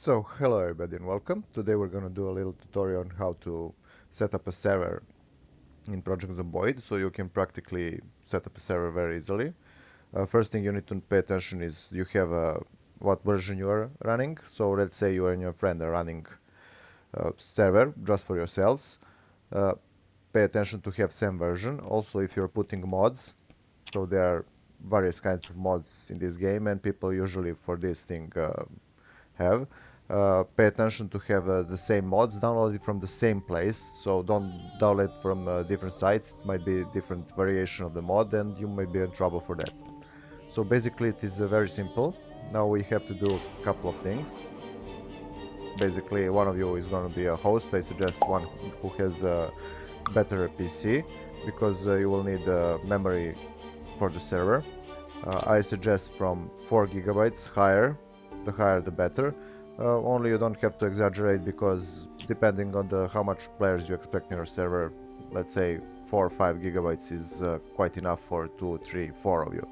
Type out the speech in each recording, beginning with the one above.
So, hello everybody and welcome. Today we're going to do a little tutorial on how to set up a server in Project Zomboid, so you can practically set up a server very easily. First thing you need to pay attention is you have what version you are running. So let's say you and your friend are running a server just for yourselves. Uh, Pay attention to have same version. Also, if you're putting mods, so there are various kinds of mods in this game, and people usually for this thing have. Pay attention to have the same mods downloaded from the same place, so don't download from different sites. It might be a different variation of the mod and you might be in trouble for that. So basically it is very simple. Now we have to do a couple of things. Basically one of you is going to be a host. I suggest one who has a better PC, because you will need memory for the server. I suggest from 4 gigabytes higher. The higher the better. Only you don't have to exaggerate, because depending on how much players you expect in your server, let's say 4 or 5 gigabytes is quite enough for 2, 3, 4 of you.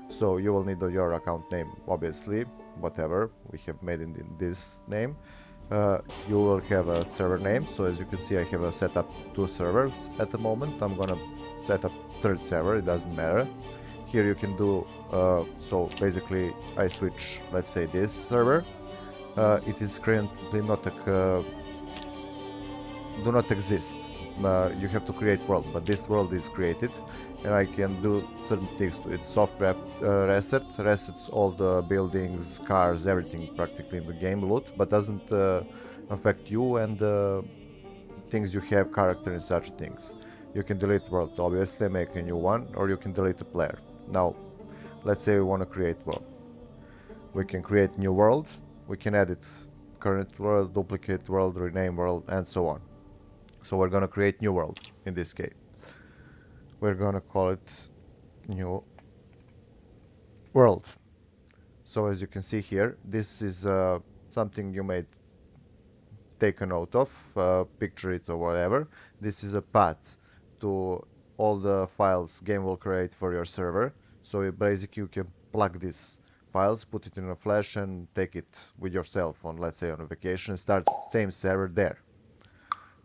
So you will need your account name, obviously, whatever we have made in this name. You will have a server name. So as you can see, I have set up 2 servers at the moment. I'm gonna set up third server, it doesn't matter. Here you can do, so basically I switch, let's say, this server. It is currently do not exist. You have to create world, but this world is created, and I can do certain things to it. Software resets all the buildings, cars, everything practically in the game, loot, but doesn't affect you and things you have, character and such things. You can delete world, obviously, make a new one, or you can delete the player. Now, let's say we want to create world. We can create new world, we can edit current world, duplicate world, rename world, and so on. So we're gonna create new world in this case. We're gonna call it new world. So as you can see here, this is something you may take a note of, picture it or whatever. This is a path to all the files game will create for your server. So basically you can plug these files, put it in a flash, and take it with yourself on, let's say, on a vacation, start same server there.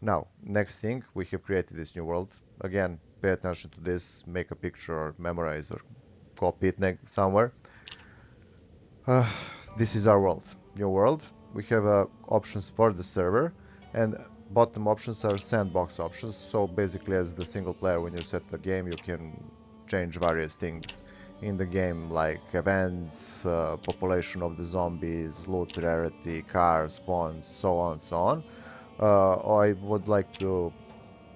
Now, next thing, we have created this new world. Again, pay attention to this, make a picture or memorize or copy it somewhere. This is our world, new world. We have options for the server, and bottom options are sandbox options. So basically, as the single player, when you set the game, you can change various things in the game, like events, population of the zombies, loot rarity, cars, spawns, so on and so on. I would like to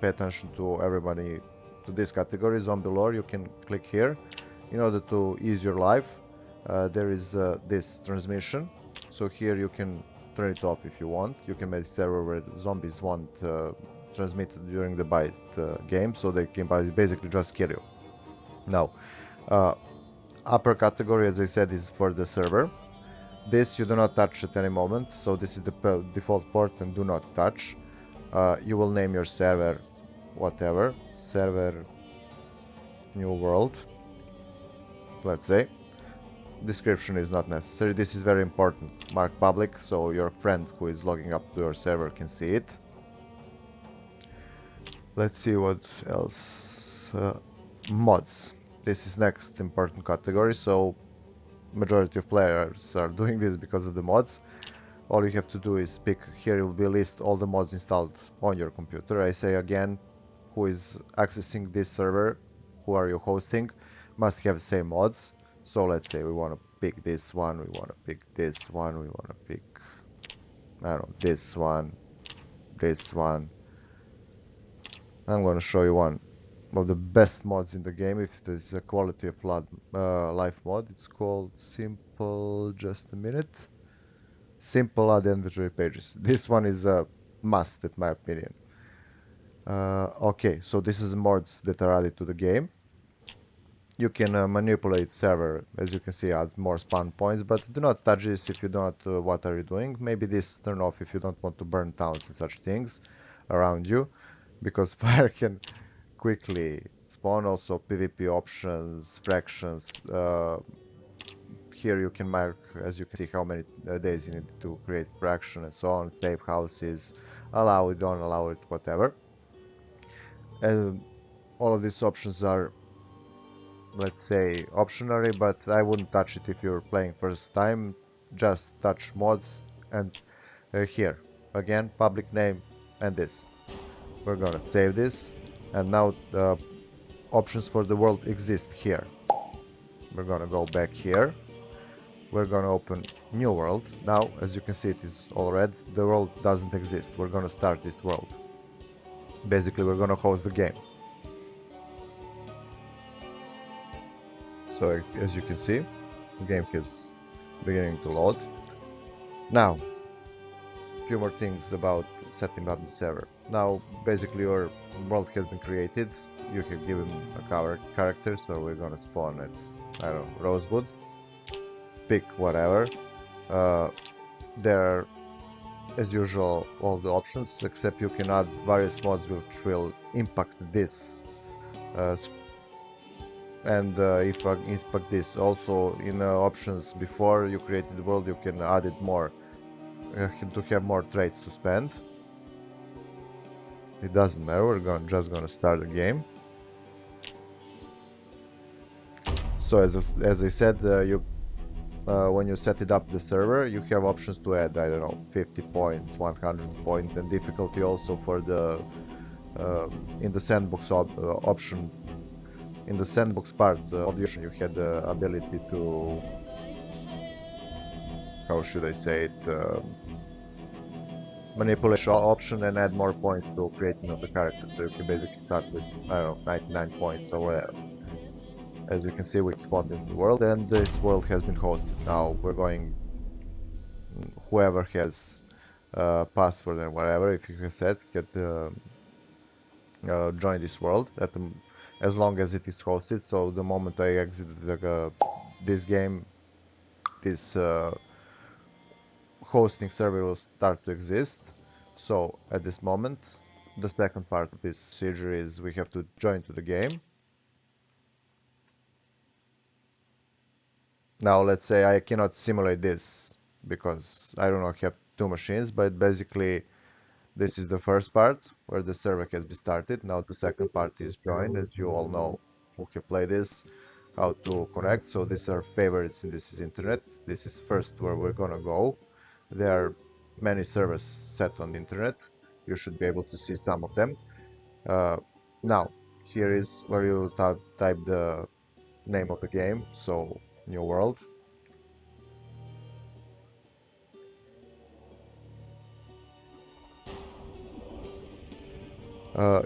pay attention to everybody to this category, zombie lore. You can click here in order to ease your life. There is this transmission, so here you can turn it off if you want. You can make a server where zombies won't transmit during the bite game, so they can basically just kill you. Now, upper category, as I said, is for the server. This you do not touch at any moment, so this is the default port and do not touch. You will name your server whatever, server new world, let's say. Description is not necessary. This is very important. Mark public, so your friend who is logging up to your server can see it. Let's see what else. Mods. This is next important category, so majority of players are doing this because of the mods. All you have to do is pick, here will be list all the mods installed on your computer. I say again, who is accessing this server, who are you hosting, must have the same mods. So let's say we want to pick this one, we want to pick this one, we want to pick, I don't know, this one, this one. I'm going to show you one of the best mods in the game. If there's a quality of life mod, it's called simple, just a minute, simple add inventory pages. This one is a must in my opinion. Okay, so this is mods that are added to the game. You can manipulate server, as you can see, add more spawn points, but do not touch this if you don't what are you doing. Maybe this turn off if you don't want to burn towns and such things around you, because fire can quickly spawn. Also PvP options, fractions, here you can mark, as you can see, how many days you need to create fraction and so on, save houses, allow it, don't allow it, whatever. And all of these options are, let's say, optionary, but I wouldn't touch it if you're playing first time. Just touch mods and here again public name and this. We're gonna save this, and now the options for the world exist here. We're gonna go back here. We're gonna open new world. Now, as you can see, it is all red. The world doesn't exist. We're gonna start this world. Basically, we're gonna host the game. So, as you can see, the game is beginning to load. Now, a few more things about setting up the server. Now, basically, your world has been created. You can give him a character, so we're gonna spawn at, I don't know, Rosewood. Pick whatever. There are, as usual, all the options, except you can add various mods which will impact this. If impact this, also in options before you created the world, you can add it more to have more traits to spend. It doesn't matter. We're just gonna start the game. So as I said, when you set it up the server, you have options to add, I don't know, 50 points, 100 points, and difficulty also for the in the sandbox option. In the sandbox part of the option, you had the ability to, how should I say it, manipulation option and add more points to creating of the character. So you can basically start with, I don't know, 99 points or whatever. As you can see, we spawned in the world, and this world has been hosted. Now we're going, whoever has password and whatever, if you have set, get join this world as long as it is hosted. So the moment I exited this game, this hosting server will start to exist. So at this moment, the second part of this procedure is we have to join to the game. Now let's say I cannot simulate this because I do not have two machines, but basically this is the first part where the server has been started. Now the second part is join, as you all know who can play this, how to connect. So these are favorites and this is internet. This is first where we're gonna go. There are many servers set on the internet. You should be able to see some of them. Now here is where you type the name of the game. So new world.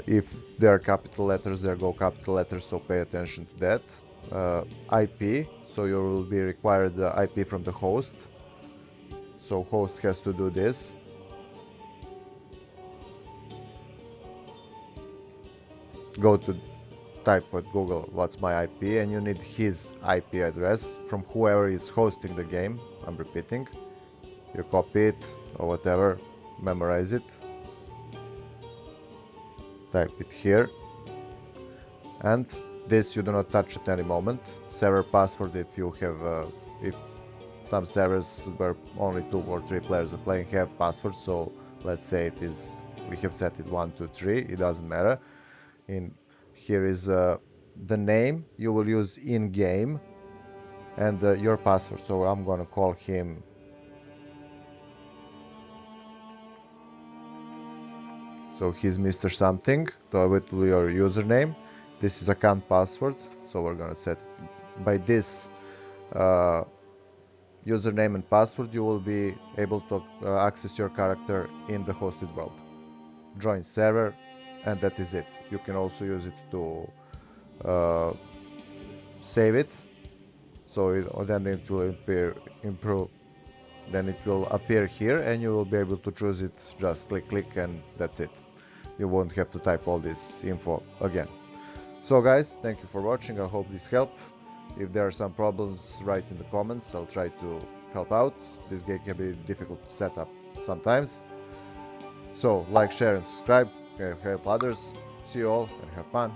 If there are capital letters, there go capital letters, so pay attention to that. IP, so you will be required the IP from the host. So host has to do this. Go to type at Google what's my IP, and you need his IP address from whoever is hosting the game. I'm repeating. You copy it or whatever, memorize it, type it here, and this you do not touch at any moment. Server password, if you have if some servers where only 2 or 3 players are playing have passwords, so let's say it is, we have set it 1, 2, 3, it doesn't matter. Here is the name you will use in game and your password. So I'm gonna call him so he's Mr. something, so with your username. This is account password, so we're gonna set by this username and password you will be able to access your character in the hosted world. Join server, and that is it. You can also use it to save it, so then it will then it will appear here, and you will be able to choose it. Just click and that's it. You won't have to type all this info again. So guys, thank you for watching. I hope this helped. If there are some problems, write in the comments. I'll try to help out. This game can be difficult to set up sometimes. So like, share and subscribe, help others. See you all and have fun.